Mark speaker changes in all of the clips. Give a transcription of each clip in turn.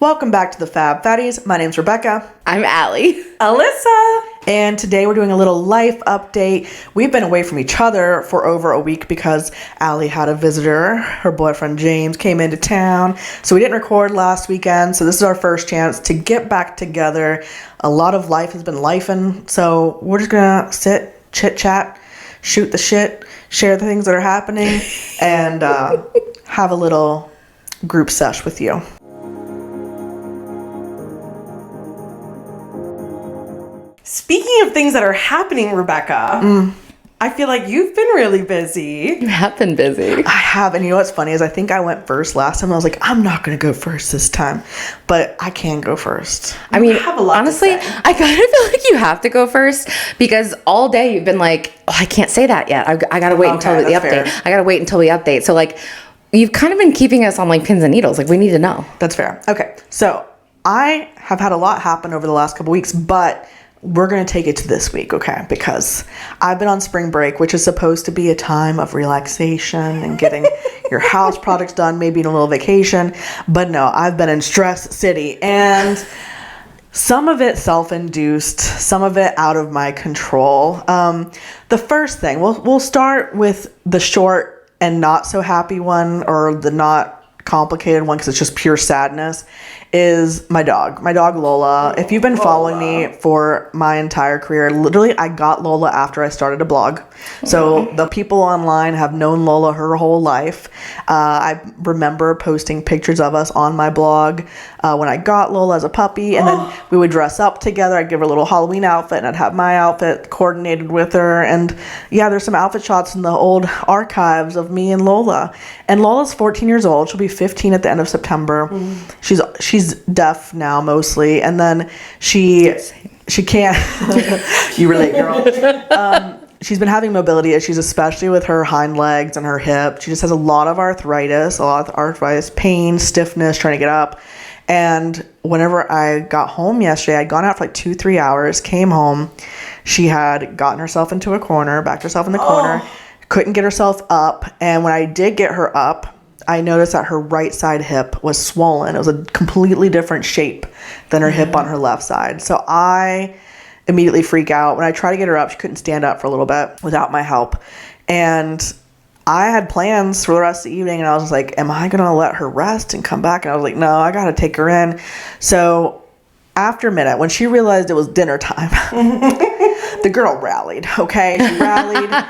Speaker 1: Welcome back to the Fab Fatties. My name's Rebecca.
Speaker 2: I'm Allie.
Speaker 3: Alyssa.
Speaker 1: And today we're doing a little life update. We've been away from each other for over a week because Allie had a visitor. Her boyfriend James came into town. So we didn't record last weekend. So this is our first chance to get back together. A lot of life has been lifing. So we're just going to sit, chit chat, shoot the shit, share the things that are happening, and have a little group sesh with you.
Speaker 3: Speaking of things that are happening, Rebecca, I feel like you've been really busy.
Speaker 2: You have been busy.
Speaker 1: I have, and you know what's funny is I think I went first last time. I was like, I'm not going to go first this time, but I can go first.
Speaker 2: I mean,
Speaker 3: have a lot
Speaker 2: honestly,
Speaker 3: to say.
Speaker 2: I kind of feel like you have to go first because all day you've been like, oh, I can't say that yet. I got to wait until the
Speaker 1: that's
Speaker 2: update.
Speaker 1: fair.
Speaker 2: I got to wait until we update. So like, you've kind of been keeping us on like pins and needles. Like we need to know.
Speaker 1: That's fair. Okay, so I have had a lot happen over the last couple weeks, but we're going to take it to this week, okay? Because I've been on spring break, which is supposed to be a time of relaxation and getting your house projects done, maybe in a little vacation. But no, I've been in Stress City, and some of it self-induced, some of it out of my control. The first thing, we'll start with the short and not so happy one, or the not complicated one because it's just pure sadness, is my dog Lola. If you've been following me for my entire career, literally I got Lola after I started a blog. So the people online have known Lola her whole life. I remember posting pictures of us on my blog when I got Lola as a puppy, and then we would dress up together. I'd give her a little Halloween outfit, and I'd have my outfit coordinated with her. And yeah, there's some outfit shots in the old archives of me and Lola. And Lola's 14 years old. She'll be 15 at the end of September. She's deaf now mostly, and then she can't you relate, girl. She's been having mobility issues, especially with her hind legs and her hip. She just has a lot of arthritis, pain, stiffness, trying to get up. And whenever I got home yesterday, I'd gone out for like 2-3 hours, came home. She had gotten herself into a corner, backed herself in the corner, couldn't get herself up. And when I did get her up, I noticed that her right side hip was swollen. It was a completely different shape than her hip on her left side. So I immediately freak out. When I try to get her up, she couldn't stand up for a little bit without my help. And I had plans for the rest of the evening, and I was just like, am I going to let her rest and come back? And I was like, no, I got to take her in. So after a minute, when she realized it was dinner time, the girl rallied, okay? She rallied.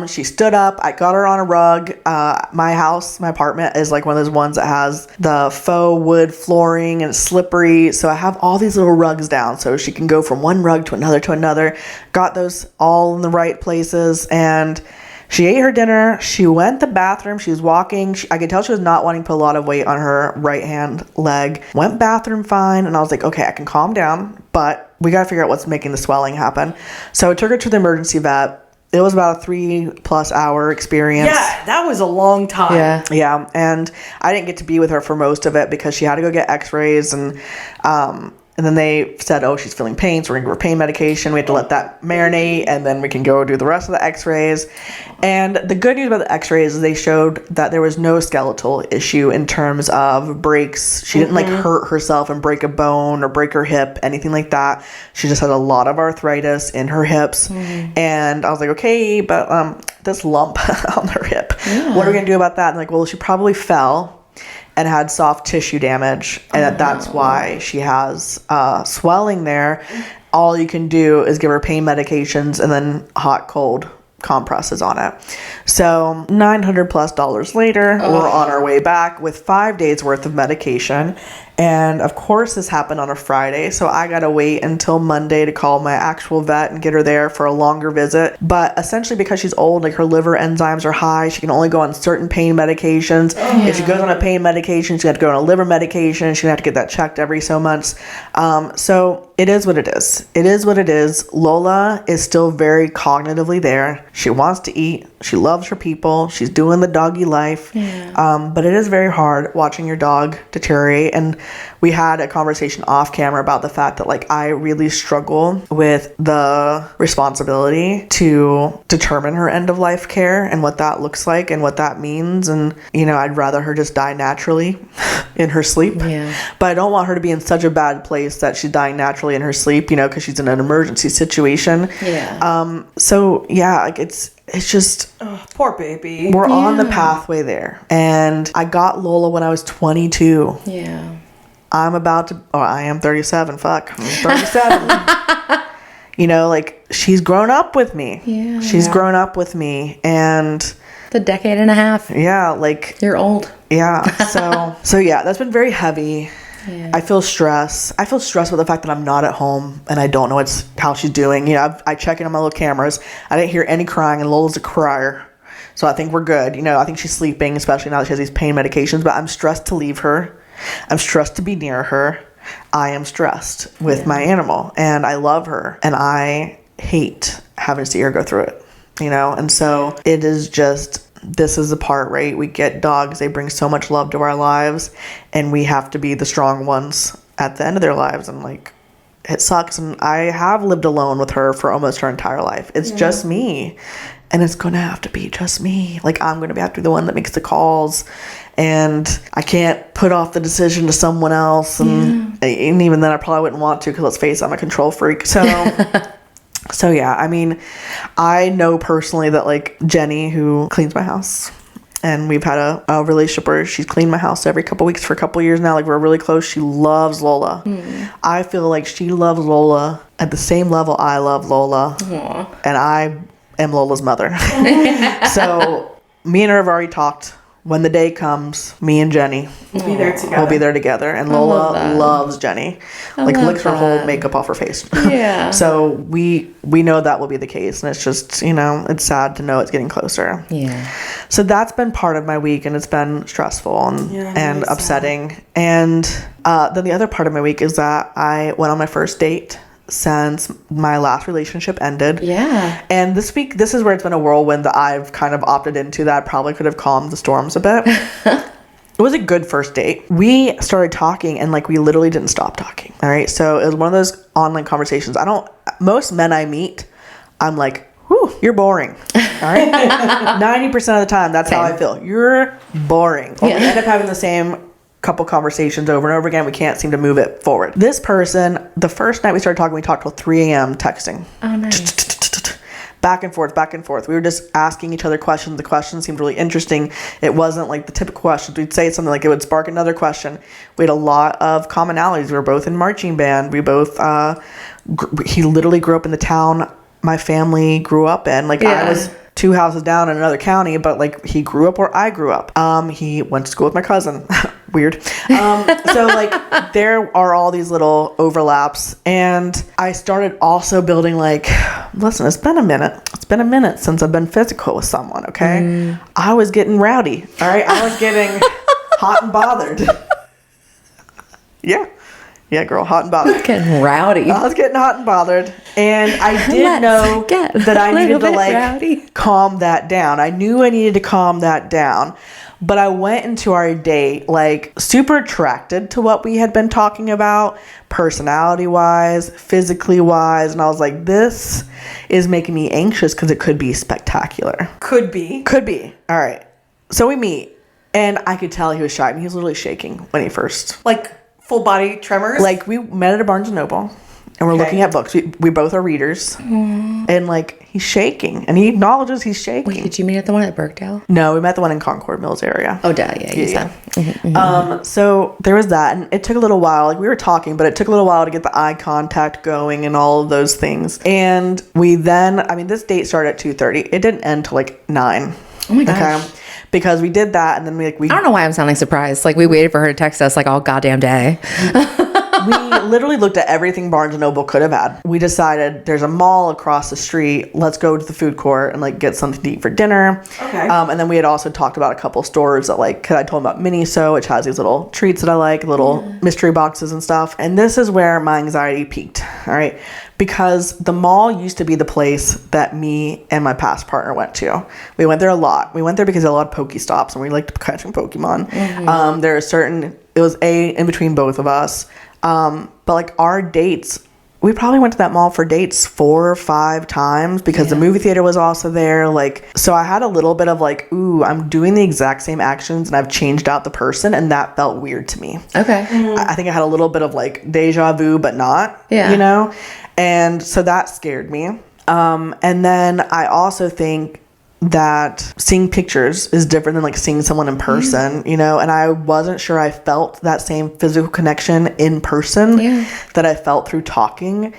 Speaker 1: She stood up. I got her on a rug. My apartment is like one of those ones that has the faux wood flooring and it's slippery. So I have all these little rugs down so she can go from one rug to another. Got those all in the right places, and she ate her dinner. She went to the bathroom. She was walking. I could tell she was not wanting to put a lot of weight on her right hand leg. Went bathroom fine. And I was like, okay, I can calm down, but we got to figure out what's making the swelling happen. So I took her to the emergency vet. It was about a 3+ hour experience.
Speaker 3: Yeah, that was a long time.
Speaker 1: Yeah. And I didn't get to be with her for most of it because she had to go get x-rays, and then they said, oh, she's feeling pain, so we're going to give her pain medication. We had to let that marinate, and then we can go do the rest of the x-rays. And the good news about the x-rays is they showed that there was no skeletal issue in terms of breaks. She didn't hurt herself and break a bone or break her hip, anything like that. She just had a lot of arthritis in her hips. And I was like, okay, but this lump on her hip, what are we going to do about that? And like, well, she probably fell and had soft tissue damage, and that's why she has swelling there. All you can do is give her pain medications and then hot cold compresses on it. So $900+ later, we're on our way back with 5 days worth of medication. And of course this happened on a Friday, so I gotta wait until Monday to call my actual vet and get her there for a longer visit. But essentially because she's old, like her liver enzymes are high, she can only go on certain pain medications. If she goes on a pain medication, she's gonna have to go on a liver medication. She's gonna have to get that checked every so months. So it is what it is. It is what it is. Lola is still very cognitively there. She wants to eat. She loves her people. She's doing the doggy life. But it is very hard watching your dog deteriorate. And we had a conversation off camera about the fact that like I really struggle with the responsibility to determine her end of life care and what that looks like and what that means. And, you know, I'd rather her just die naturally in her sleep.
Speaker 2: Yeah.
Speaker 1: But I don't want her to be in such a bad place that she's dying naturally in her sleep, you know, because she's in an emergency situation.
Speaker 2: Yeah.
Speaker 1: So yeah, like it's just,
Speaker 3: Poor baby.
Speaker 1: we're on the pathway there. And I got Lola when I was 22.
Speaker 2: Yeah.
Speaker 1: I am 37. Fuck. I'm 37. You know, like she's grown up with me.
Speaker 2: Yeah.
Speaker 1: She's grown up with me. And
Speaker 2: It's a decade and a half.
Speaker 1: yeah, like,
Speaker 2: You're old.
Speaker 1: yeah. So yeah, that's been very heavy.
Speaker 2: Yeah.
Speaker 1: I feel stress. I feel stressed with the fact that I'm not at home and I don't know how she's doing. You know, I check in on my little cameras. I didn't hear any crying, and Lola's a crier. So I think we're good. You know, I think she's sleeping, especially now that she has these pain medications. But I'm stressed to leave her. I'm stressed to be near her. I am stressed with my animal, and I love her, and I hate having to see her go through it. You know, and so it is just, this is the part, right? We get dogs, they bring so much love to our lives, and we have to be the strong ones at the end of their lives. And like, it sucks. And I have lived alone with her for almost her entire life. It's just me, and it's gonna have to be just me. Like, I'm gonna have to be the one that makes the calls, and I can't put off the decision to someone else. And even then I probably wouldn't want to, because let's face it, I'm a control freak. So yeah, I mean, I know personally that like Jenny, who cleans my house, and we've had a relationship where she's cleaned my house every couple weeks for a couple years now. Like, we're really close. She loves Lola. I feel like she loves Lola at the same level I love Lola.
Speaker 2: Aww.
Speaker 1: And I am Lola's mother. So me and her have already talked. When the day comes, me and Jenny
Speaker 3: We'll be there together.
Speaker 1: will be there together. And
Speaker 2: love
Speaker 1: Lola
Speaker 2: that.
Speaker 1: loves Jenny. Like,
Speaker 2: love
Speaker 1: licks her whole
Speaker 2: that.
Speaker 1: makeup off her face.
Speaker 2: Yeah.
Speaker 1: So we know that will be the case. And it's just, you know, it's sad to know it's getting closer.
Speaker 2: Yeah.
Speaker 1: So that's been part of my week, and it's been stressful and,
Speaker 3: really
Speaker 1: upsetting. And then the other part of my week is that I went on my first date since my last relationship ended.
Speaker 2: Yeah.
Speaker 1: And this week, this is where it's been a whirlwind that I've kind of opted into that probably could have calmed the storms a bit. It was a good first date. We started talking, and like, we literally didn't stop talking. All right. So it was one of those online conversations. Most men I meet, I'm like, whew, you're boring. All right. 90% of the time, that's how I feel. You're boring. Or we end up having the same couple conversations over and over again. We can't seem to move it forward. This person, the first night we started talking, we talked till 3 a.m. texting.
Speaker 2: Oh, nice.
Speaker 1: Back and forth, back and forth. We were just asking each other questions. The questions seemed really interesting. It wasn't like the typical questions. We'd say something like, it would spark another question. We had a lot of commonalities. We were both in marching band. We both, he literally grew up in the town my family grew up in. Like, I was 2 houses down in another county, but like, he grew up where I grew up. He went to school with my cousin. Weird. So like, there are all these little overlaps, and I started also building like, listen, it's been a minute since I've been physical with someone. Okay. I was getting rowdy. All right. I was getting hot and bothered. Yeah, girl, hot and bothered.
Speaker 2: Getting rowdy.
Speaker 1: I was getting hot and bothered, and I did know that I needed to like calm that down. I knew I needed to calm that down, but I went into our date like super attracted to what we had been talking about, personality wise, physically wise, and I was like, this is making me anxious because it could be spectacular.
Speaker 3: Could be.
Speaker 1: All right, so we meet, and I could tell he was shy. I mean, he was literally shaking when he first.
Speaker 3: Like, full body tremors?
Speaker 1: Like, we met at a Barnes & Noble, and we're looking at books. We both are readers. And, like, he's shaking. And he acknowledges he's shaking.
Speaker 2: Wait, did you meet at the one at Burkdale?
Speaker 1: No, we met the one in Concord Mills area.
Speaker 2: Oh, duh, yeah, you said.
Speaker 1: So there was that. And it took a little while. Like, we were talking, but it took a little while to get the eye contact going and all of those things. And we then, I mean, this date started at 2:30. It didn't end till, like, 9.
Speaker 2: Oh, my gosh.
Speaker 1: Okay? Because we did that, and then we
Speaker 2: I don't know why I'm sounding surprised. Like, we waited for her to text us like all goddamn day.
Speaker 1: we literally looked at everything Barnes & Noble could have had. We decided there's a mall across the street. Let's go to the food court and like get something to eat for dinner.
Speaker 3: Okay.
Speaker 1: And then we had also talked about a couple stores that like, cause I told them about Miniso, which has these little treats that I like, little mystery boxes and stuff. And this is where my anxiety peaked. All right. Because the mall used to be the place that me and my past partner went to. We went there a lot. We went there because there are a lot of Pokestops, and we liked catching Pokemon. There are certain it was in between both of us. But like our dates, we probably went to that mall for dates 4 or 5 times because the movie theater was also there. Like, so I had a little bit of like, ooh, I'm doing the exact same actions and I've changed out the person, and that felt weird to me.
Speaker 2: Okay.
Speaker 1: I think I had a little bit of like deja vu, but not, and so that scared me. And then I also think that seeing pictures is different than like seeing someone in person, and I wasn't sure I felt that same physical connection in person that I felt through talking.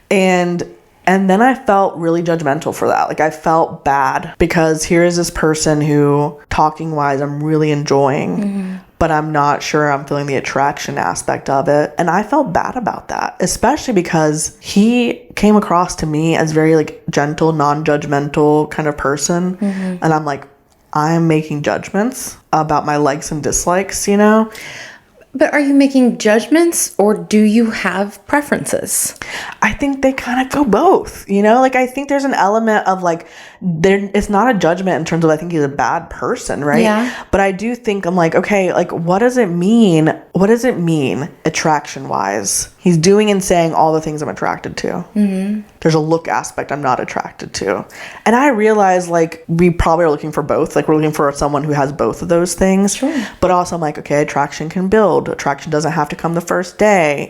Speaker 1: And then I felt really judgmental for that. Like I felt bad because here is this person who, talking wise, I'm really enjoying, but I'm not sure I'm feeling the attraction aspect of it. And I felt bad about that, especially because he came across to me as very like gentle, non-judgmental kind of person. And I'm like, I'm making judgments about my likes and dislikes,
Speaker 2: But are you making judgments or do you have preferences?
Speaker 1: I think they kind of go both, like I think there's an element of like, it's not a judgment in terms of I think he's a bad person, right?
Speaker 2: Yeah.
Speaker 1: But I do think I'm like, okay, like what does it mean? What does it mean attraction wise? He's doing and saying all the things I'm attracted to. There's a look aspect I'm not attracted to. And I realize like we probably are looking for both. Like we're looking for someone who has both of those things.
Speaker 2: Sure.
Speaker 1: But also I'm like, okay, attraction can build. Attraction doesn't have to come the first day,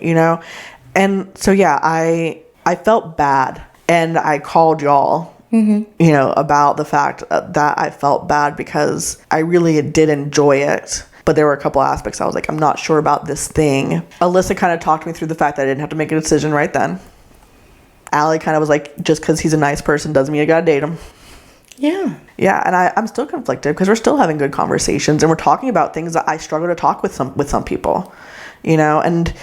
Speaker 1: And so, yeah, I felt bad, and I called y'all, about the fact that I felt bad because I really did enjoy it. But there were a couple aspects I was like, I'm not sure about this thing. Alyssa kind of talked me through the fact that I didn't have to make a decision right then. Allie kind of was like, just because he's a nice person doesn't mean you gotta date him.
Speaker 2: Yeah.
Speaker 1: Yeah, and I'm still conflicted because we're still having good conversations and we're talking about things that I struggle to talk with some people, and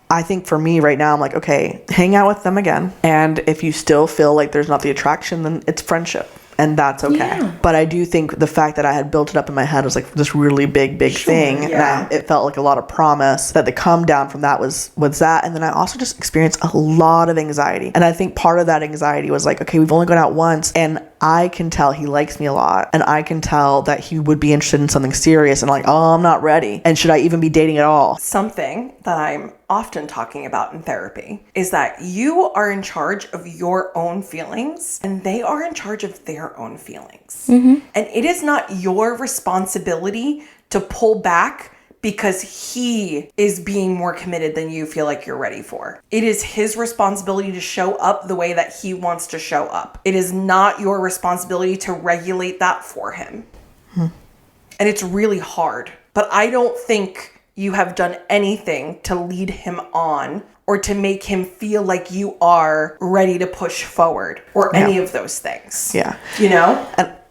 Speaker 1: I think for me right now, I'm like, okay, hang out with them again. And if you still feel like there's not the attraction, then it's friendship. And that's okay. Yeah. But I do think the fact that I had built it up in my head was like this really big thing. Yeah. And it felt like a lot of promise, that the come down from that was that. And then I also just experienced a lot of anxiety. And I think part of that anxiety was like, okay, we've only gone out once and I can tell he likes me a lot. And I can tell that he would be interested in something serious. And like, oh, I'm not ready. And should I even be dating at all?
Speaker 3: Something that I'm often talking about in therapy is that you are in charge of your own feelings and they are in charge of their own feelings. And it is not your responsibility to pull back because he is being more committed than you feel like you're ready for. It is his responsibility to show up the way that he wants to show up. It is not your responsibility to regulate that for him. And it's really hard. But I don't think you have done anything to lead him on or to make him feel like you are ready to push forward or any of those things.
Speaker 1: Yeah.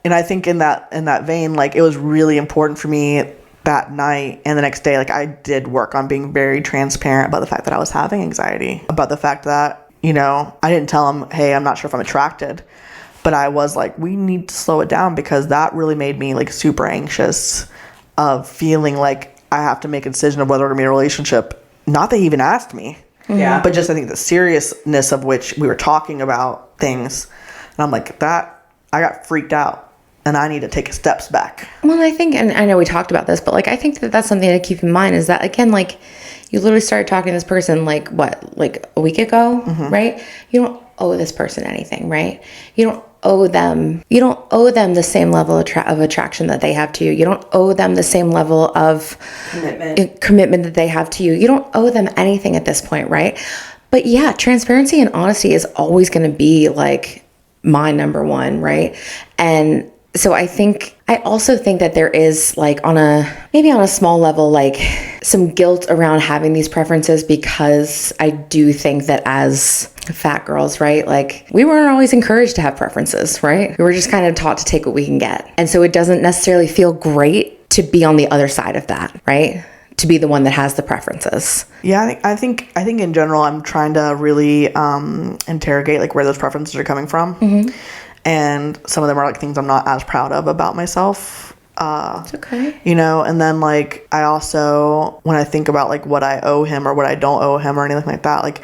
Speaker 1: And I think in that vein, like it was really important for me that night and the next day, like I did work on being very transparent about the fact that I was having anxiety, about the fact that, I didn't tell him, hey, I'm not sure if I'm attracted, but I was like, we need to slow it down because that really made me like super anxious of feeling like I have to make a decision of whether we're going to be in a relationship. Not that he even asked me. Yeah. But just I think the seriousness of which we were talking about things. And I'm like, that, I got freaked out and I need to take steps back.
Speaker 2: Well, I think, and I know we talked about this, but like, I think that that's something to keep in mind is that, again, like you literally started talking to this person like a week ago, right? You don't owe this person anything, right? You don't owe them the same level of attraction that they have to you. You don't owe them the same level of commitment that they have to you. You don't owe them anything at this point, right? But yeah, transparency and honesty is always going to be like my number one, right? And so I also think that there is like maybe on a small level, like some guilt around having these preferences because I do think that as fat girls, right? Like we weren't always encouraged to have preferences, right? We were just kind of taught to take what we can get. And so it doesn't necessarily feel great to be on the other side of that, right? To be the one that has the preferences.
Speaker 1: Yeah, I think in general, I'm trying to really interrogate like where those preferences are coming from. And some of them are like things I'm not as proud of about myself.
Speaker 2: It's okay.
Speaker 1: And then like I also, when I think about like what I owe him or what I don't owe him or anything like that, like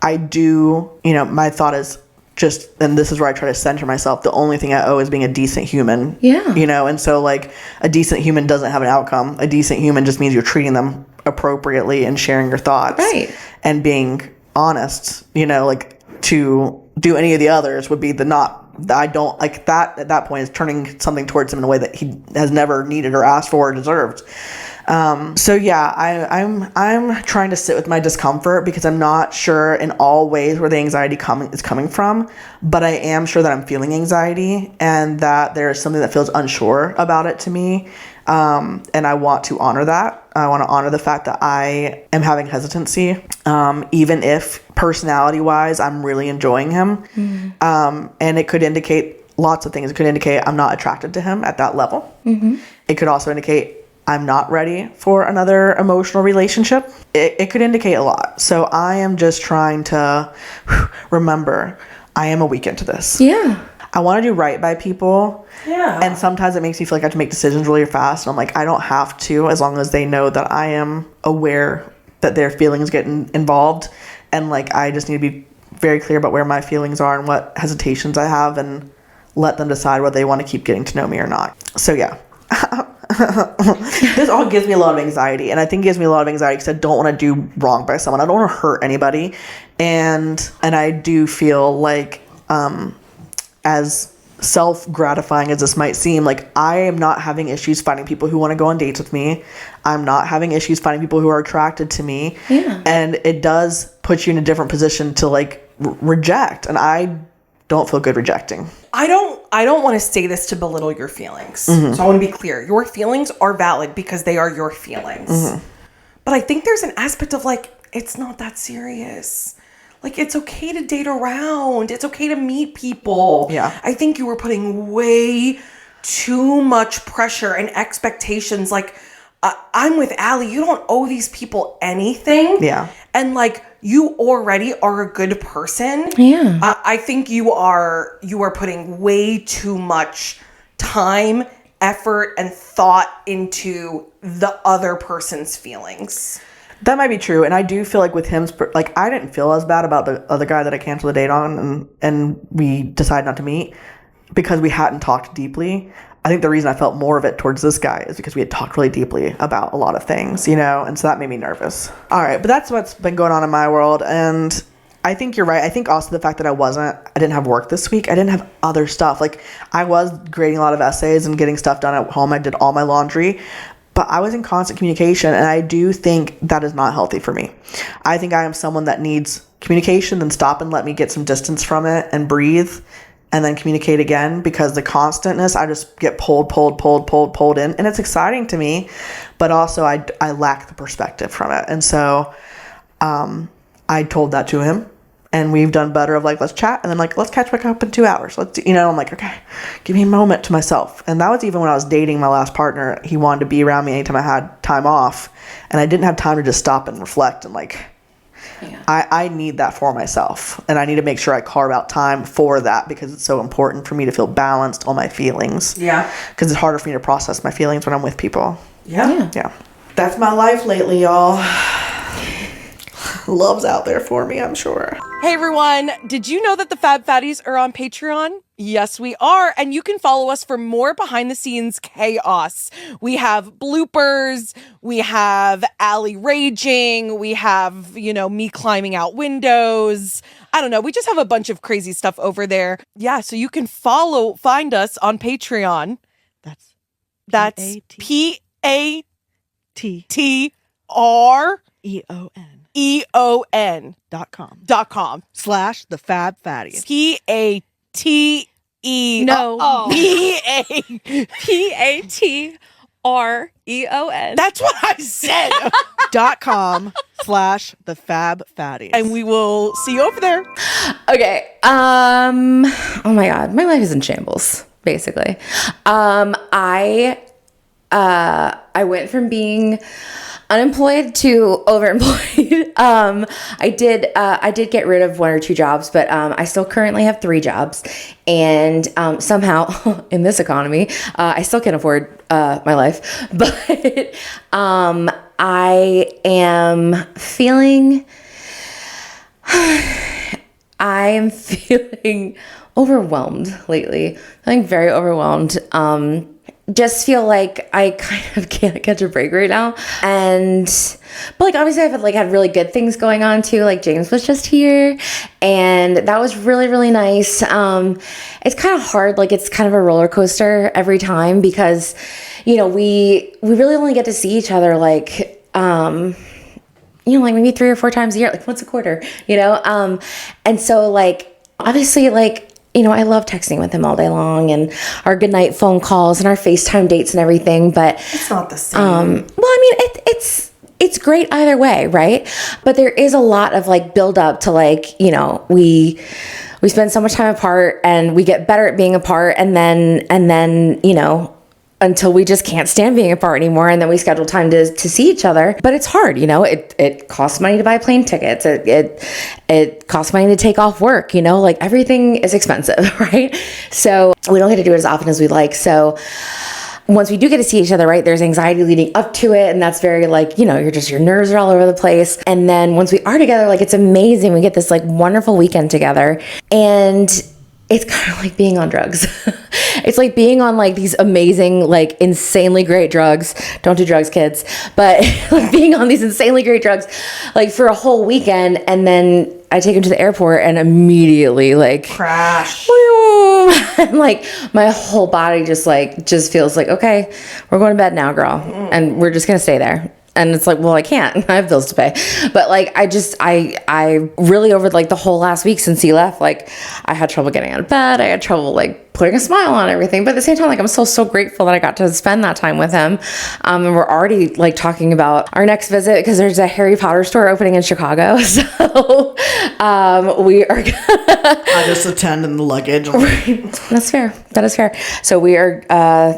Speaker 1: I do, my thought is just, and this is where I try to center myself, the only thing I owe is being a decent human. Yeah. And so like a decent human doesn't have an outcome. A decent human just means you're treating them appropriately and sharing your thoughts
Speaker 2: Right.
Speaker 1: and being honest, you know, like to do any of the others would be the not. I don't like that at that point is turning something towards him in a way that he has never needed or asked for or deserved. So yeah, I'm trying to sit with my discomfort because I'm not sure in all ways where the anxiety is coming from, but I am sure that I'm feeling anxiety and that there is something that feels unsure about it to me. And I want to honor that. I want to honor the fact that I am having hesitancy, even if personality wise, I'm really enjoying him. And it could indicate lots of things. It could indicate I'm not attracted to him at that level. It could also indicate I'm not ready for another emotional relationship. It could indicate a lot. So I am just trying to remember I am a week into this.
Speaker 2: Yeah.
Speaker 1: I want to do right by people.
Speaker 3: Yeah.
Speaker 1: And sometimes it makes me feel like I have to make decisions really fast. And I'm like, I don't have to, as long as they know that I am aware that their feelings get involved. And like, I just need to be very clear about where my feelings are and what hesitations I have and let them decide whether they want to keep getting to know me or not. So yeah. This all gives me a lot of anxiety, and I think it gives me a lot of anxiety because I don't want to do wrong by someone. I don't want to hurt anybody, and I do feel like as self-gratifying as this might seem, like I am not having issues finding people who want to go on dates with me. I'm not having issues finding people who are attracted to me. And it does put you in a different position to like reject, and I don't feel good rejecting.
Speaker 3: I don't want to say this to belittle your feelings. So I want to be clear. Your feelings are valid because they are your feelings. But I think there's an aspect of like, it's not that serious. Like, it's okay to date around. It's okay to meet people.
Speaker 1: Yeah.
Speaker 3: I think you were putting way too much pressure and expectations. Like, I'm with Allie. You don't owe these people anything.
Speaker 1: Yeah.
Speaker 3: And like, you already are a good person.
Speaker 2: Yeah.
Speaker 3: I think you are putting way too much time, effort, and thought into the other person's feelings.
Speaker 1: That might be true, and I do feel like with him, like I didn't feel as bad about the other guy that I canceled the date on, and we decided not to meet because we hadn't talked deeply. I think the reason I felt more of it towards this guy is because we had talked really deeply about a lot of things, you know, and so that made me nervous. All right, but that's what's been going on in my world, and I think you're right. I think also the fact that I didn't have work this week. I didn't have other stuff. Like I was grading a lot of essays and getting stuff done at home. I did all my laundry. But I was in constant communication, and I do think that is not healthy for me. I think I am someone that needs communication, then stop and let me get some distance from it and breathe and then communicate again, because the constantness, I just get pulled in, and it's exciting to me, but also I lack the perspective from it. And so I told that to him, and we've done better of like, let's chat, and then like, let's catch back up in 2 hours. Let's, you know, I'm like, okay, give me a moment to myself. And that was even when I was dating my last partner. He wanted to be around me anytime I had time off, and I didn't have time to just stop and reflect and like, I need that for myself, and I need to make sure I carve out time for that because it's so important for me to feel balanced on my feelings.
Speaker 3: Yeah.
Speaker 1: Because it's harder for me to process my feelings when I'm with people.
Speaker 3: Yeah.
Speaker 1: That's my life lately, y'all. Love's out there for me, I'm sure.
Speaker 3: Hey everyone, did you know that the Fab Fatties are on Patreon? Yes, we are. And you can follow us for more behind the scenes chaos. We have bloopers. We have Allie raging. We have, you know, me climbing out windows. I don't know. We just have a bunch of crazy stuff over there. Yeah. So you can find us on Patreon. That's PATREON
Speaker 1: .com/the Fab Fatties.
Speaker 3: PATE.
Speaker 4: No.
Speaker 2: PATREON.
Speaker 3: That's what I said.
Speaker 1: .com/the Fab Fatties.
Speaker 3: And we will see you over there.
Speaker 2: Okay. Oh my God, my life is in shambles. Basically, I went from being unemployed to overemployed. I did get rid of 1 or 2 jobs, but I still currently have 3 jobs, and somehow in this economy, I still can't afford my life. But I am feeling overwhelmed lately. Feeling very overwhelmed. just feel like I kind of can't catch a break right now. But like, obviously I've had really good things going on too. Like James was just here and that was really, really nice. It's kind of hard. Like it's kind of a roller coaster every time because, we really only get to see each other like maybe 3 or 4 times a year, like once a quarter, and so like, obviously like, I love texting with him all day long and our goodnight phone calls and our FaceTime dates and everything, but
Speaker 3: it's not the same.
Speaker 2: It's great either way, right? But there is a lot of like build up to like, we spend so much time apart and we get better at being apart and then, until we just can't stand being apart anymore. And then we schedule time to see each other. But it's hard, it costs money to buy plane tickets. It costs money to take off work, like everything is expensive, right? So we don't get to do it as often as we like. So once we do get to see each other, right, there's anxiety leading up to it. And that's very like, your nerves are all over the place. And then once we are together, like it's amazing. We get this like wonderful weekend together. And it's kind of like being on drugs. It's like being on like these amazing, like insanely great drugs. Don't do drugs, kids. But like being on these insanely great drugs, like for a whole weekend. And then I take him to the airport and immediately like
Speaker 3: crash.
Speaker 2: And like my whole body just feels like, okay, we're going to bed now, girl. And we're just going to stay there. And it's like, well, I can't. I have bills to pay. But like, I really over like the whole last week since he left, like I had trouble getting out of bed. I had trouble like putting a smile on everything. But at the same time, like I'm so grateful that I got to spend that time with him. And we're already like talking about our next visit because there's a Harry Potter store opening in Chicago. So we are
Speaker 1: I just attend in the luggage.
Speaker 2: That's fair. That is fair. So we are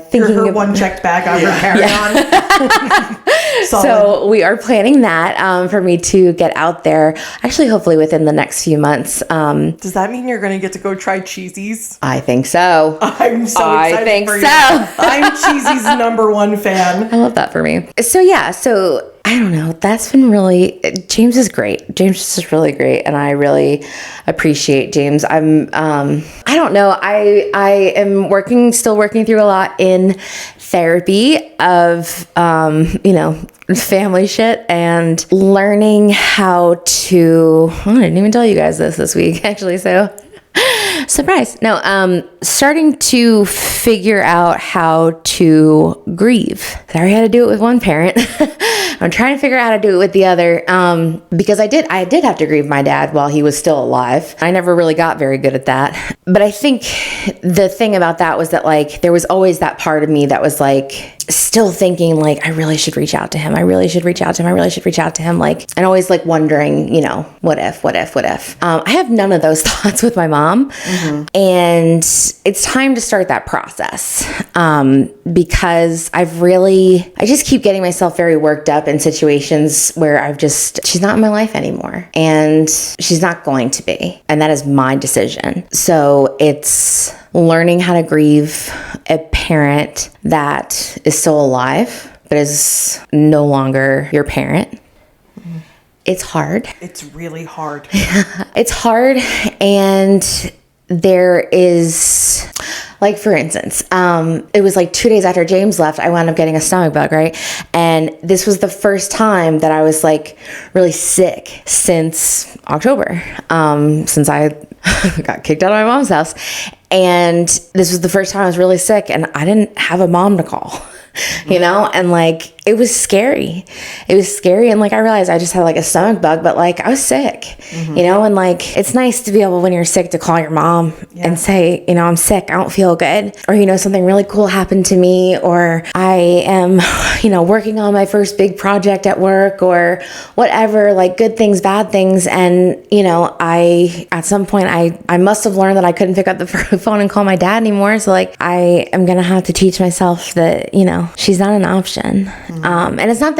Speaker 2: thinking
Speaker 3: her one checked bag on her carry-on.
Speaker 2: So we are planning that for me to get out there, actually, hopefully within the next few months.
Speaker 3: Does that mean you're going to get to go try Cheesies?
Speaker 2: I think so.
Speaker 3: I'm so excited
Speaker 2: I think
Speaker 3: for
Speaker 2: so.
Speaker 3: you. I'm Cheesy's #1 fan.
Speaker 2: I love that for me. So yeah, I don't know. That's been really, James is great. James is just really great. And I really appreciate James. I don't know. I am still working through a lot in therapy of, family shit and learning how to, I didn't even tell you guys this week actually. So surprise. No, starting to figure out how to grieve. I already had to do it with one parent. I'm trying to figure out how to do it with the other. Because I did have to grieve my dad while he was still alive. I never really got very good at that. But I think the thing about that was that like, there was always that part of me that was like, still thinking like, I really should reach out to him. I really should reach out to him. I really should reach out to him. Like, and always like wondering, what if? I have none of those thoughts with my mom. Mm-hmm. And it's time to start that process. Because I just keep getting myself very worked up in situations where she's not in my life anymore and she's not going to be. And that is my decision. So it's learning how to grieve a parent that is still alive, but is no longer your parent. It's hard.
Speaker 3: It's really hard.
Speaker 2: It's hard. And there is, like, for instance, it was like 2 days after James left, I wound up getting a stomach bug, right? And this was the first time that I was like really sick since October, since I got kicked out of my mom's house. And this was the first time I was really sick and I didn't have a mom to call. And like, it was scary. And like, I realized I just had like a stomach bug, but like I was sick, and like, it's nice to be able, when you're sick, to call your mom and say, I'm sick, I don't feel good. Or, something really cool happened to me, or I am, working on my first big project at work, or whatever, like good things, bad things. And, at some point I must have learned that I couldn't pick up the phone and call my dad anymore. So like, I am going to have to teach myself that, she's not an option. And it's not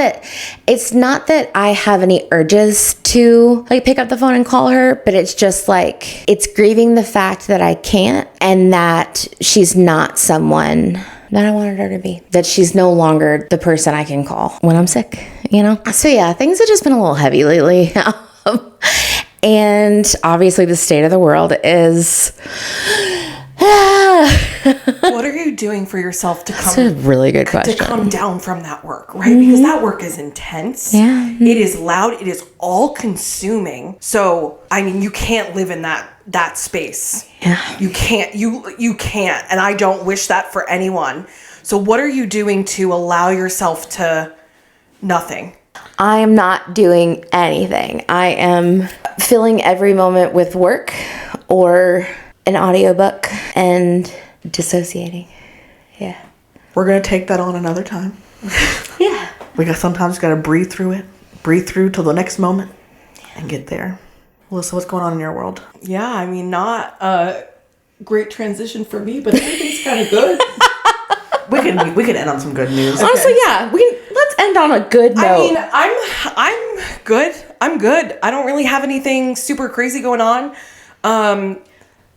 Speaker 2: that I have any urges to like pick up the phone and call her, but it's just like, it's grieving the fact that I can't, and that she's not someone that I wanted her to be, that she's no longer the person I can call when I'm sick, So yeah, things have just been a little heavy lately. And obviously the state of the world is
Speaker 3: What are you doing for yourself to
Speaker 2: That's a really good question.
Speaker 3: to come down from that work, right? Because that work is intense.
Speaker 2: Yeah.
Speaker 3: It is loud. It is all consuming. So, I mean, you can't live in that space.
Speaker 2: Yeah.
Speaker 3: You can't. You can't. And I don't wish that for anyone. So what are you doing to allow yourself to nothing?
Speaker 2: I am not doing anything. I am filling every moment with work or an audiobook and dissociating. Yeah.
Speaker 1: We're going to take that on another time.
Speaker 2: Yeah.
Speaker 1: Sometimes got to breathe through it. Breathe through till the next moment and get there. Alyssa, what's going on in your world?
Speaker 3: Yeah, I mean, not a great transition for me, but everything's kind of good.
Speaker 1: We can end on some good news.
Speaker 2: Honestly, yeah. Let's end on a good note.
Speaker 3: I mean, I'm good. I'm good. I don't really have anything super crazy going on.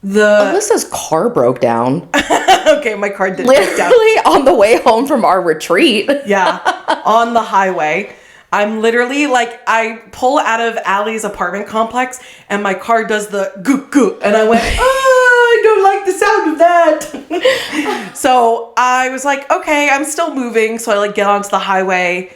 Speaker 2: Alyssa's car broke down.
Speaker 3: Okay, my car did break down.
Speaker 2: Literally on the way home from our retreat.
Speaker 3: Yeah, on the highway. I'm literally like, I pull out of Allie's apartment complex and my car does the goop goop. And I went, I don't like the sound of that. So I was like, okay, I'm still moving. So I like get onto the highway.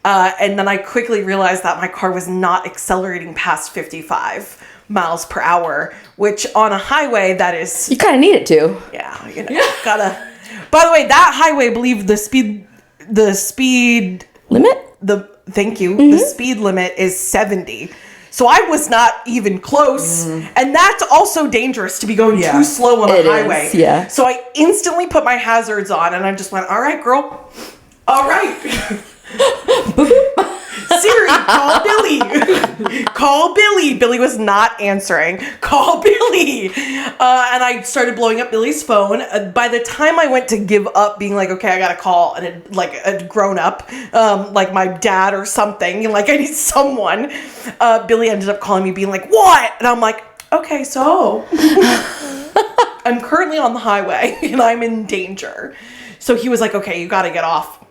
Speaker 3: And then I quickly realized that my car was not accelerating past 55 miles per hour, which on a highway that is...
Speaker 2: You kind of need it to.
Speaker 3: Yeah, gotta... By the way, that highway, I believe the speed
Speaker 2: Limit?
Speaker 3: Thank you. The speed limit is 70. So I was not even close. And that's also dangerous to be going too slow on a highway.
Speaker 2: Yeah.
Speaker 3: So I instantly put my hazards on and I just went, all right, girl. All right. Siri, call Billy. Call Billy. Billy was not answering. Call Billy. And I started blowing up Billy's phone. By the time I went to give up being like, okay, I got to call a grown up, like my dad or something, like I need someone. Billy ended up calling me being like, what? And I'm like, okay, so I'm currently on the highway and I'm in danger. So he was like, okay, you got to get off.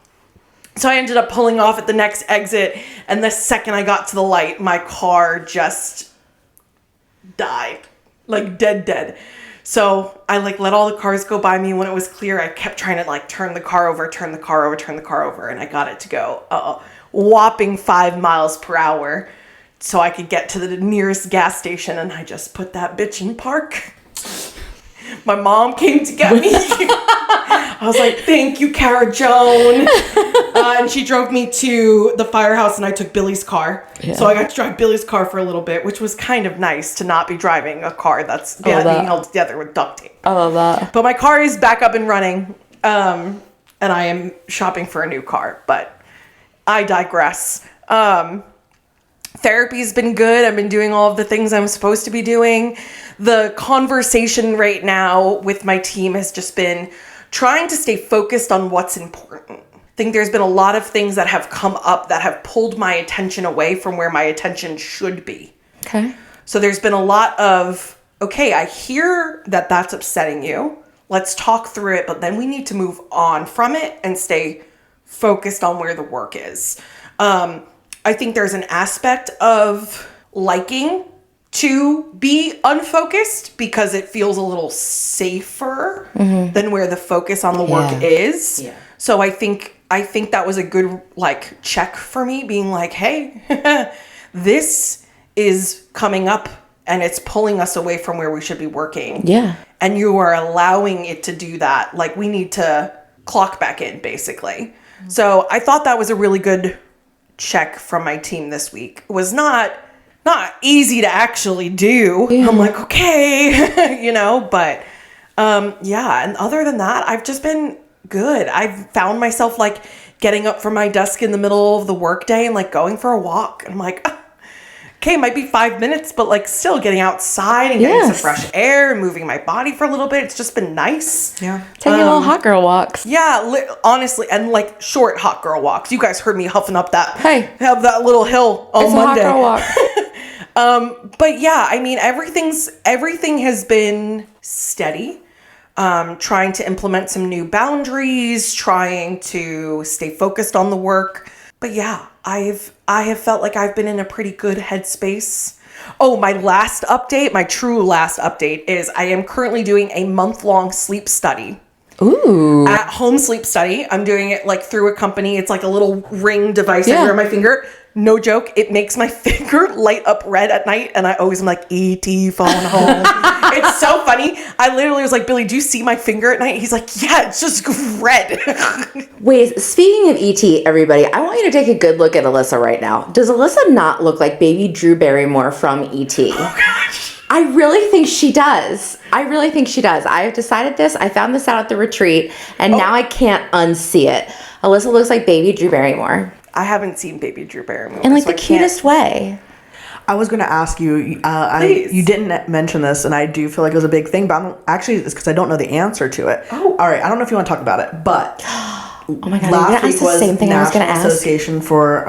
Speaker 3: So I ended up pulling off at the next exit, and the second I got to the light, my car just died. Like dead. So I like let all the cars go by me. When it was clear, I kept trying to like turn the car over, and I got it to go a whopping 5 miles per hour so I could get to the nearest gas station, and I just put that bitch in park. My mom came to get me. I was like, thank you, Cara Joan. And she drove me to the firehouse and I took Billy's car. Yeah. So I got to drive Billy's car for a little bit, which was kind of nice to not be driving a car that's being held together with duct tape.
Speaker 2: I love that.
Speaker 3: But my car is back up and running. And I am shopping for a new car, but I digress. Therapy's been good. I've been doing all of the things I'm supposed to be doing. The conversation right now with my team has just been trying to stay focused on what's important. I think there's been a lot of things that have come up that have pulled my attention away from where my attention should be.
Speaker 2: Okay.
Speaker 3: So there's been a lot of, okay, I hear that that's upsetting you. Let's talk through it, but then we need to move on from it and stay focused on where the work is. I think there's an aspect of liking to be unfocused because it feels a little safer than where the focus on the work is. Yeah. So I think that was a good like check for me, being like, hey, this is coming up and it's pulling us away from where we should be working. Yeah. And you are allowing it to do that. Like we need to clock back in basically. So I thought that was a really good check from my team this week. It was not easy to actually do. Yeah. I'm like, okay, but yeah. And other than that, I've just been good. I've found myself like getting up from my desk in the middle of the workday and like going for a walk. And I'm like, okay, it might be 5 minutes, but like still getting outside and getting some fresh air and moving my body for a little bit. It's just been nice.
Speaker 2: Yeah. Taking little hot girl walks.
Speaker 3: Yeah, honestly, and like short hot girl walks. You guys heard me huffing up that that little hill on Monday.
Speaker 2: It's a hot girl walk.
Speaker 3: But yeah, I mean, everything has been steady. Trying to implement some new boundaries, trying to stay focused on the work. But yeah, I have felt like I've been in a pretty good headspace. Oh, my last update, my true last update is I am currently doing a month-long sleep study.
Speaker 2: Ooh.
Speaker 3: At home sleep study. I'm doing it like through a company. It's like a little ring device I wear on my finger. No joke. It makes my finger light up red at night. And I always am like, E.T. phone home. It's so funny. I literally was like, Billy, do you see my finger at night? He's like, yeah, it's just red.
Speaker 2: Wait, speaking of E.T., everybody, I want you to take a good look at Alyssa right now. Does Alyssa not look like baby Drew Barrymore from E.T.?
Speaker 3: Oh, gosh.
Speaker 2: I really think she does. I have decided this. I found this out at the retreat, and now I can't unsee it. Alyssa looks like baby Drew Barrymore.
Speaker 3: I haven't seen baby Drew Barrymore.
Speaker 2: In like the cutest way.
Speaker 1: I was going to ask you, you didn't mention this, and I do feel like it was a big thing, but actually it's because I don't know the answer to it.
Speaker 3: Oh.
Speaker 1: All right, I don't know if you want to talk about it, but
Speaker 2: oh my God,
Speaker 1: last week
Speaker 2: ask the
Speaker 1: was
Speaker 2: same thing I was going to
Speaker 1: National
Speaker 2: ask.
Speaker 1: Association for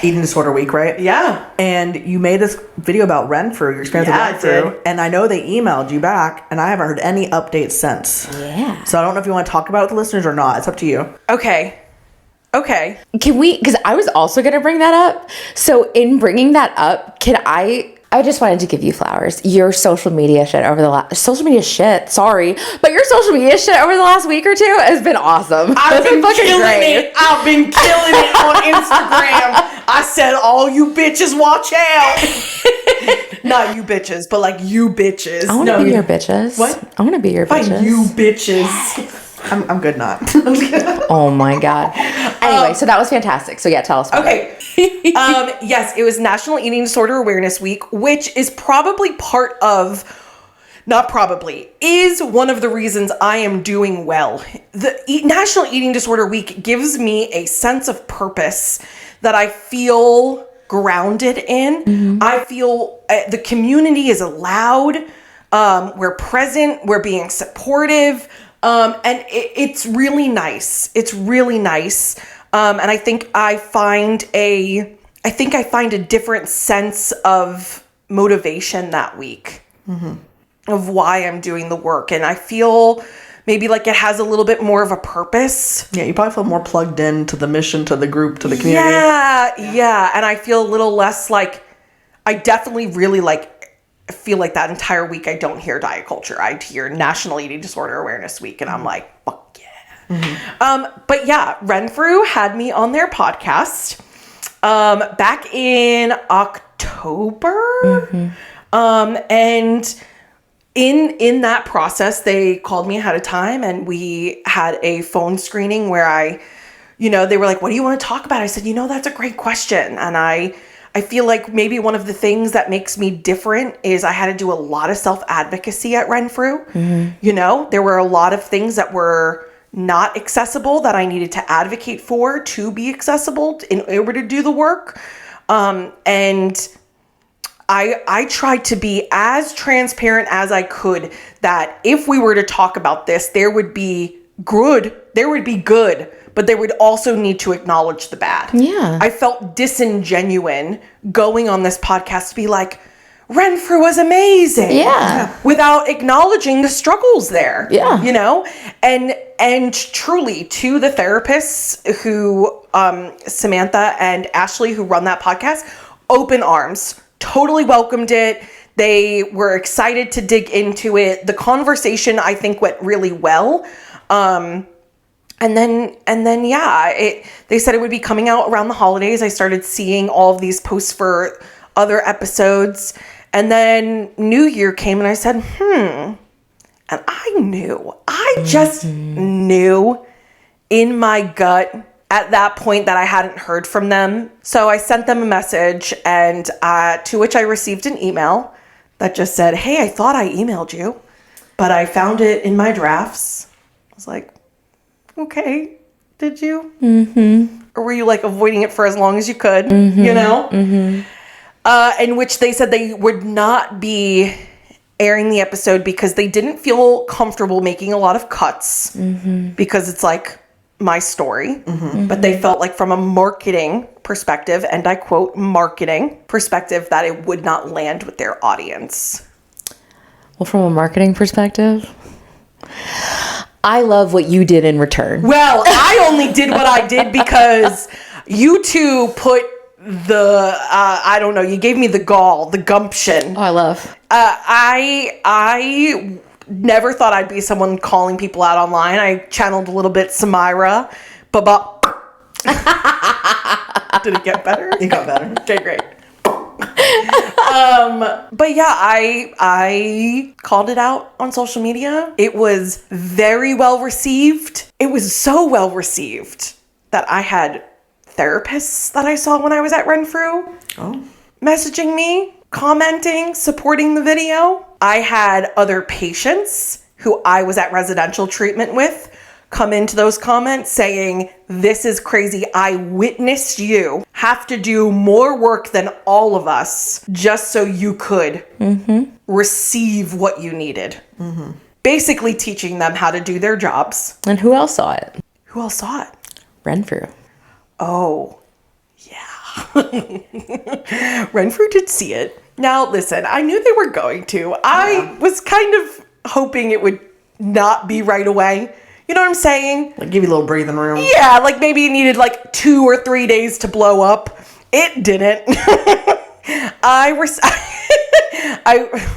Speaker 1: Eating Disorder Week, right?
Speaker 3: Yeah.
Speaker 1: And you made this video about Renfruit, your experience with Renfruit, and I know they emailed you back, and I haven't heard any updates since.
Speaker 2: Yeah.
Speaker 1: So I don't know if you want to talk about it with the listeners or not. It's up to you.
Speaker 3: Okay.
Speaker 2: Can we, because I was also going to bring that up. So in bringing that up, I just wanted to give you flowers. Your social media shit over the last, your social media shit over the last week or two has been awesome.
Speaker 3: I've been killing it on Instagram. I said, all you bitches watch out. Not you bitches, but like you bitches.
Speaker 2: I want to be your bitches.
Speaker 3: What?
Speaker 2: I want to be your bitches.
Speaker 3: Like you bitches.
Speaker 1: I'm good not.
Speaker 2: Oh my God. Anyway, so that was fantastic. So yeah, tell us about it.
Speaker 3: Yes, it was National Eating Disorder Awareness Week, which is probably is one of the reasons I am doing well. The National Eating Disorder Week gives me a sense of purpose that I feel grounded in. Mm-hmm. I feel the community is allowed. We're present. We're being supportive. And it's really nice. It's really nice. And I think I find a different sense of motivation that week, of why I'm doing the work. And I feel maybe like it has a little bit more of a purpose.
Speaker 1: Yeah, you probably feel more plugged in to the mission, to the group, to the community.
Speaker 3: Yeah. And I feel a little less like, I definitely really feel like that entire week I don't hear diet culture. I hear National Eating Disorder Awareness Week, and I'm like, fuck yeah. Mm-hmm. But yeah, Renfruit had me on their podcast back in October. Mm-hmm. And in that process, they called me ahead of time, and we had a phone screening where they were like, what do you want to talk about? I said, that's a great question. And I feel like maybe one of the things that makes me different is I had to do a lot of self-advocacy at Renfruit. Mm-hmm. There were a lot of things that were not accessible that I needed to advocate for to be accessible in order to do the work. And I tried to be as transparent as I could that if we were to talk about this, there would be good, but they would also need to acknowledge the bad.
Speaker 2: Yeah.
Speaker 3: I felt disingenuous going on this podcast to be like, Renfruit was amazing.
Speaker 2: Yeah.
Speaker 3: Without acknowledging the struggles there.
Speaker 2: Yeah.
Speaker 3: And truly, to the therapists who, Samantha and Ashley, who run that podcast, open arms, totally welcomed it. They were excited to dig into it. The conversation, I think, went really well. And then, they said it would be coming out around the holidays. I started seeing all of these posts for other episodes. And then New Year came and I said, and I just knew in my gut at that point that I hadn't heard from them. So I sent them a message, and to which I received an email that just said, hey, I thought I emailed you, but I found it in my drafts. I was like, okay, did you? Mm-hmm. Or were you avoiding it for as long as you could, Mm-hmm. In which they said they would not be airing the episode because they didn't feel comfortable making a lot of cuts because it's my story. Mm-hmm. But they felt like from a marketing perspective, and I quote, marketing perspective, that it would not land with their audience.
Speaker 2: Well, from a marketing perspective, I love what you did in return.
Speaker 3: Well, I only did what I did because you two put I don't know, you gave me the gall, the gumption.
Speaker 2: Oh, I love.
Speaker 3: I never thought I'd be someone calling people out online. I channeled a little bit Samira, but did it get better?
Speaker 1: It got better.
Speaker 3: Okay, great. But yeah, I called it out on social media. It was very well received. It was so well received that I had therapists that I saw when I was at Renfruit messaging me, commenting, supporting the video. I had other patients who I was at residential treatment with come into those comments saying, this is crazy. I witnessed you have to do more work than all of us just so you could receive what you needed. Basically teaching them how to do their jobs.
Speaker 2: And who else saw it?
Speaker 3: Who else saw it?
Speaker 2: Renfruit.
Speaker 3: Oh, yeah. Renfruit did see it. Now, listen, I knew they were going to. I was kind of hoping it would not be right away. You know what I'm saying?
Speaker 1: Like, give you a little breathing room.
Speaker 3: Yeah, like maybe it needed like 2 or 3 days to blow up. It didn't.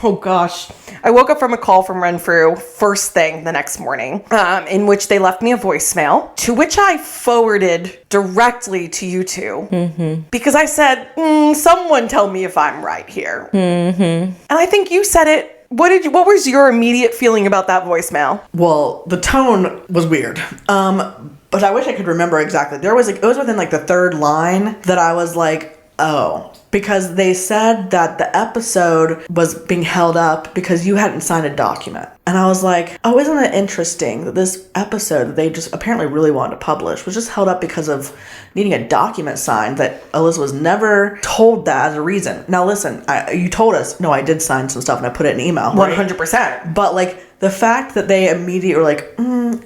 Speaker 3: Oh gosh. I woke up from a call from Renfruit first thing the next morning, in which they left me a voicemail, to which I forwarded directly to you two. Because I said, someone tell me if I'm right here. And I think you said it. What was your immediate feeling about that voicemail?
Speaker 1: Well, the tone was weird. But I wish I could remember exactly. It was within like the third line that I was like, oh, because they said that the episode was being held up because you hadn't signed a document. And I was like, oh, isn't it interesting that this episode that they just apparently really wanted to publish was just held up because of needing a document signed, that Alyssa was never told that as a reason. Now, listen, you told us, no, I did sign some stuff and I put it in an email.
Speaker 3: 100%.
Speaker 1: But like, the fact that they immediately were like,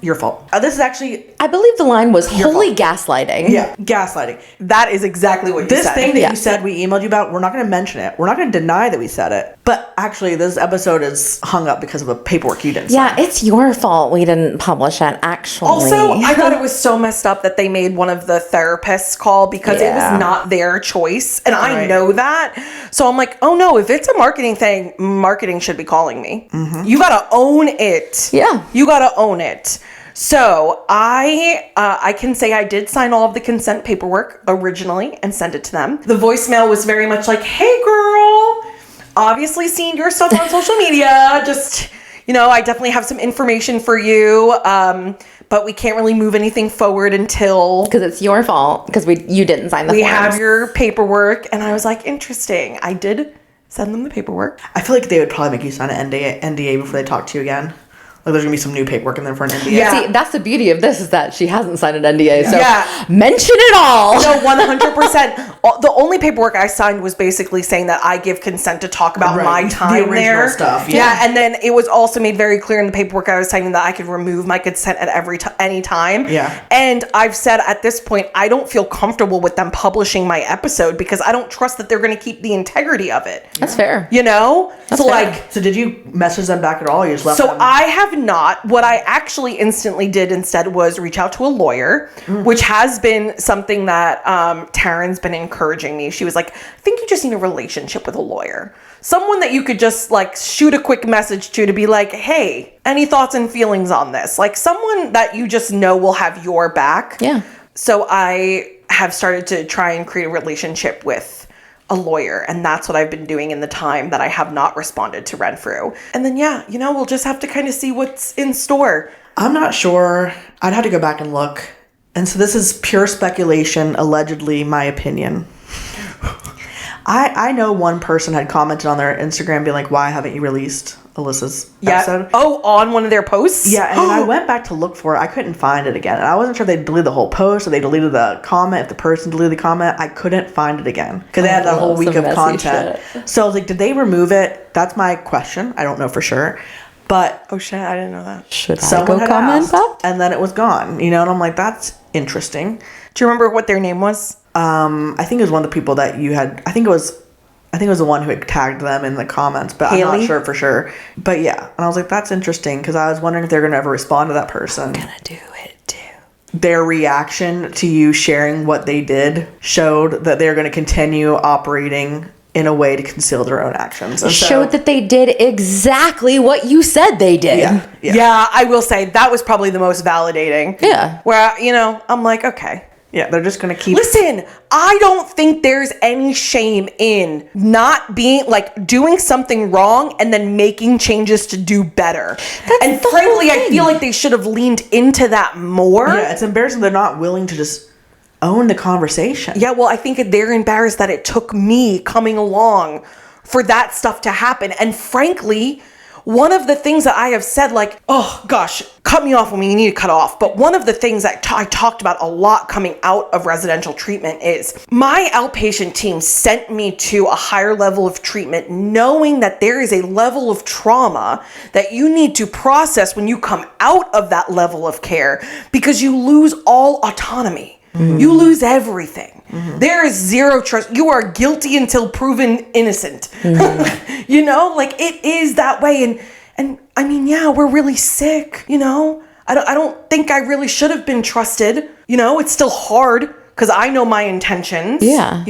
Speaker 1: your fault. This is actually...
Speaker 2: I believe the line was wholly gaslighting.
Speaker 1: Yeah, gaslighting.
Speaker 3: That is exactly what you said.
Speaker 1: This thing that you said we emailed you about, we're not going to mention it. We're not going to deny that we said it. But actually, this episode is hung up because of a paperwork you didn't sign.
Speaker 2: Yeah, it's your fault we didn't publish it, actually.
Speaker 3: Also, I thought it was so messed up that they made one of the therapists call because it was not their choice. And I know that. So I'm like, oh no, if it's a marketing thing, marketing should be calling me. You got to own it.
Speaker 2: Yeah.
Speaker 3: You got to own it. So I can say I did sign all of the consent paperwork originally and send it to them. The voicemail was very much like, hey girl, obviously seen your stuff on social media. Just, I definitely have some information for you. But we can't really move anything forward until...
Speaker 2: Because it's your fault. Because you didn't sign the forms.
Speaker 3: We have your paperwork. And I was like, interesting. I did send them the paperwork.
Speaker 1: I feel like they would probably make you sign an NDA before they talk to you again. Like, there's going to be some new paperwork in there for an NDA.
Speaker 2: Yeah. See, that's the beauty of this, is that she hasn't signed an NDA. So mention it all.
Speaker 3: No, 100%. The only paperwork I signed was basically saying that I give consent to talk about my time
Speaker 1: the original
Speaker 3: there.
Speaker 1: Stuff.
Speaker 3: Yeah, and then it was also made very clear in the paperwork I was signing that I could remove my consent at any time.
Speaker 1: Yeah.
Speaker 3: And I've said at this point, I don't feel comfortable with them publishing my episode because I don't trust that they're going to keep the integrity of it.
Speaker 2: That's fair.
Speaker 3: That's
Speaker 1: so fair. So did you message them back at all? You just left them?
Speaker 3: I have not. What I actually instantly did instead was reach out to a lawyer, which has been something that Taryn's been encouraging me. She was like, I think you just need a relationship with a lawyer. Someone that you could just like shoot a quick message to be like, hey, any thoughts and feelings on this? Like someone that you just know will have your back.
Speaker 2: Yeah.
Speaker 3: So I have started to try and create a relationship with a lawyer, and that's what I've been doing in the time that I have not responded to Renfruit. And then we'll just have to kind of see what's in store.
Speaker 1: I'm not sure. I'd have to go back and look. And so this is pure speculation, allegedly my opinion. I know one person had commented on their Instagram being like, why haven't you released Alyssa's episode?
Speaker 3: Oh, on one of their posts?
Speaker 1: Yeah, and I went back to look for it. I couldn't find it again. And I wasn't sure if they deleted the whole post or they deleted the comment. If the person deleted the comment, I couldn't find it again. Because they had that whole week of content. Shit. So I was like, did they remove it? That's my question. I don't know for sure. But
Speaker 3: oh shit, I didn't know that.
Speaker 2: Should I go comment that?
Speaker 1: And then it was gone. And I'm like, that's interesting.
Speaker 3: Do you remember what their name was?
Speaker 1: I think it was one of the people that you had. I think it was the one who had tagged them in the comments, but
Speaker 3: Haley?
Speaker 1: I'm not sure for sure. But yeah, and I was like, that's interesting because I was wondering if they're gonna ever respond to that person.
Speaker 2: I'm gonna do it too.
Speaker 1: their reaction to you sharing what they did showed that they're going to continue operating in a way to conceal their own actions. And
Speaker 2: Showed that they did exactly what you said they did.
Speaker 3: Yeah, I will say that was probably the most validating.
Speaker 2: Yeah.
Speaker 3: Where, I'm like, okay.
Speaker 1: Yeah, they're just going to keep...
Speaker 3: Listen, I don't think there's any shame in not being, like, doing something wrong and then making changes to do better. And frankly, I feel like they should have leaned into that more.
Speaker 1: Yeah, it's embarrassing they're not willing to just own the conversation.
Speaker 3: Yeah, well, I think they're embarrassed that it took me coming along for that stuff to happen. And frankly, one of the things that I have said, like, oh gosh, cut me off when you need to cut off. But one of the things that I talked about a lot coming out of residential treatment is my outpatient team sent me to a higher level of treatment, knowing that there is a level of trauma that you need to process when you come out of that level of care, because you lose all autonomy. Mm-hmm. You lose everything. Mm-hmm. There is zero trust. You are guilty until proven innocent. Mm-hmm. Like it is that way. And I mean, yeah, we're really sick. I don't think I really should have been trusted. It's still hard because I know my intentions.
Speaker 2: Yeah.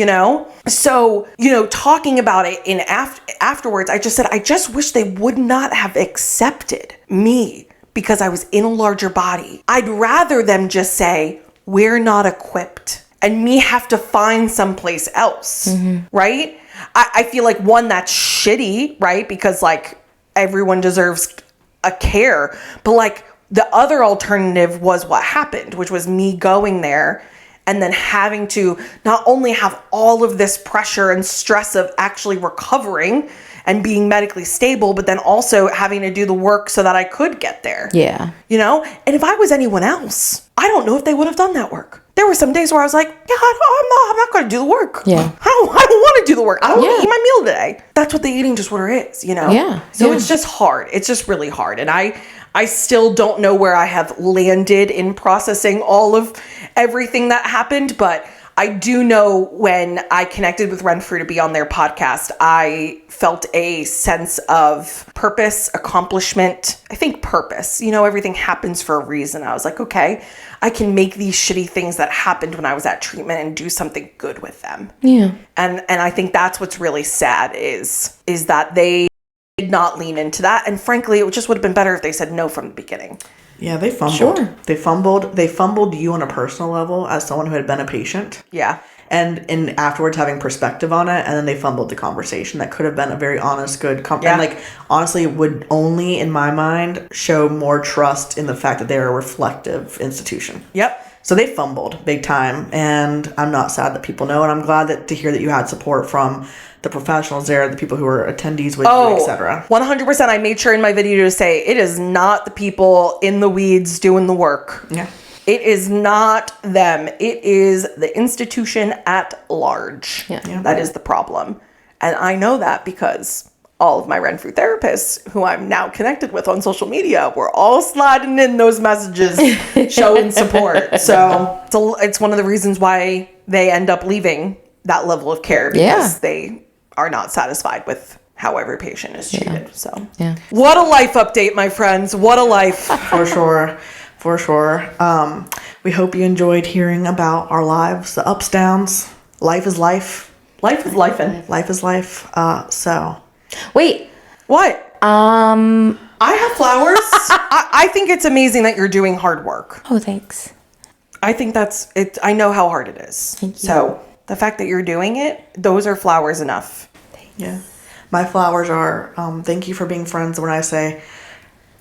Speaker 3: So, talking about it afterwards, I just said, I just wish they would not have accepted me because I was in a larger body. I'd rather them just say, we're not equipped, and me have to find someplace else, right? I feel like, one, that's shitty, right? Because like everyone deserves a care, but like the other alternative was what happened, which was me going there and then having to not only have all of this pressure and stress of actually recovering and being medically stable, but then also having to do the work so that I could get there.
Speaker 2: Yeah.
Speaker 3: And if I was anyone else, I don't know if they would have done that work. There were some days where I was like, yeah, I'm not going to do the work.
Speaker 2: Yeah.
Speaker 3: I don't want to do the work. I don't want to eat my meal today. That's what the eating disorder is,
Speaker 2: Yeah.
Speaker 3: So it's just hard. It's just really hard. And I still don't know where I have landed in processing all of everything that happened, but I do know when I connected with Renfruit to be on their podcast, I felt a sense of purpose, accomplishment. I think purpose. Everything happens for a reason. I was like, okay, I can make these shitty things that happened when I was at treatment and do something good with them. Yeah. And I think that's what's really sad is that they did not lean into that. And frankly, it just would have been better if they said no from the beginning.
Speaker 1: Yeah, they fumbled.
Speaker 2: Sure.
Speaker 1: They fumbled you on a personal level as someone who had been a patient.
Speaker 3: Yeah.
Speaker 1: And afterwards having perspective on it, and then they fumbled the conversation that could have been a very honest, good and like honestly would only, in my mind, show more trust in the fact that they're a reflective institution.
Speaker 3: Yep.
Speaker 1: So they fumbled big time, and I'm not sad that people know, and I'm glad to hear that you had support from the professionals there, the people who were attendees with you, etc.
Speaker 3: 100%. I made sure in my video to say it is not the people in the weeds doing the work.
Speaker 1: Yeah.
Speaker 3: It is not them. It is the institution at large.
Speaker 2: Yeah.
Speaker 3: That is the problem. And I know that because all of my Renfruit therapists who I'm now connected with on social media were all sliding in those messages showing support. So it's one of the reasons why they end up leaving that level of care, because they are not satisfied with how every patient is treated. So what a life update, my friends. What a life.
Speaker 1: For sure. For sure. We hope you enjoyed hearing about our lives, the ups, downs. Life is life.
Speaker 3: Life is life. And
Speaker 1: life is life. So.
Speaker 2: Wait.
Speaker 3: What? I have flowers. I think it's amazing that you're doing hard work.
Speaker 2: Oh, thanks.
Speaker 3: I think that's it. I know how hard it is.
Speaker 2: Thank you.
Speaker 3: So the fact that you're doing it, those are flowers enough.
Speaker 1: Yeah. My flowers are, thank you for being friends. When I say,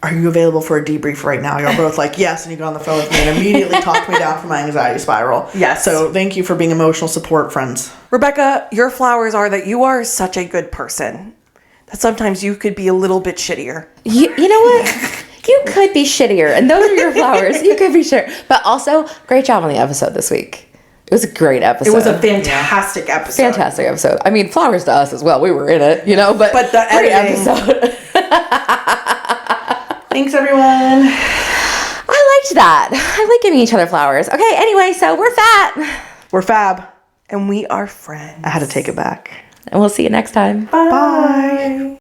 Speaker 1: are you available for a debrief right now? You're both like, yes. And you go on the phone with me and immediately talk me down from my anxiety spiral.
Speaker 3: Yes.
Speaker 1: So thank you for being emotional support, friends.
Speaker 3: Rebecca, your flowers are that you are such a good person that sometimes you could be a little bit shittier.
Speaker 2: You know what? You could be shittier. And those are your flowers. You could be sure. But also, great job on the episode this week. It was a great episode.
Speaker 3: It was a fantastic episode.
Speaker 2: Fantastic episode. I mean, flowers to us as well. We were in it, but
Speaker 3: the
Speaker 2: great
Speaker 3: editing.
Speaker 2: episode.
Speaker 1: Thanks, everyone.
Speaker 2: I liked that. I like giving each other flowers. Okay, anyway, so we're fat.
Speaker 1: We're fab.
Speaker 3: And we are friends.
Speaker 1: I had to take it back.
Speaker 2: And we'll see you next time.
Speaker 3: Bye.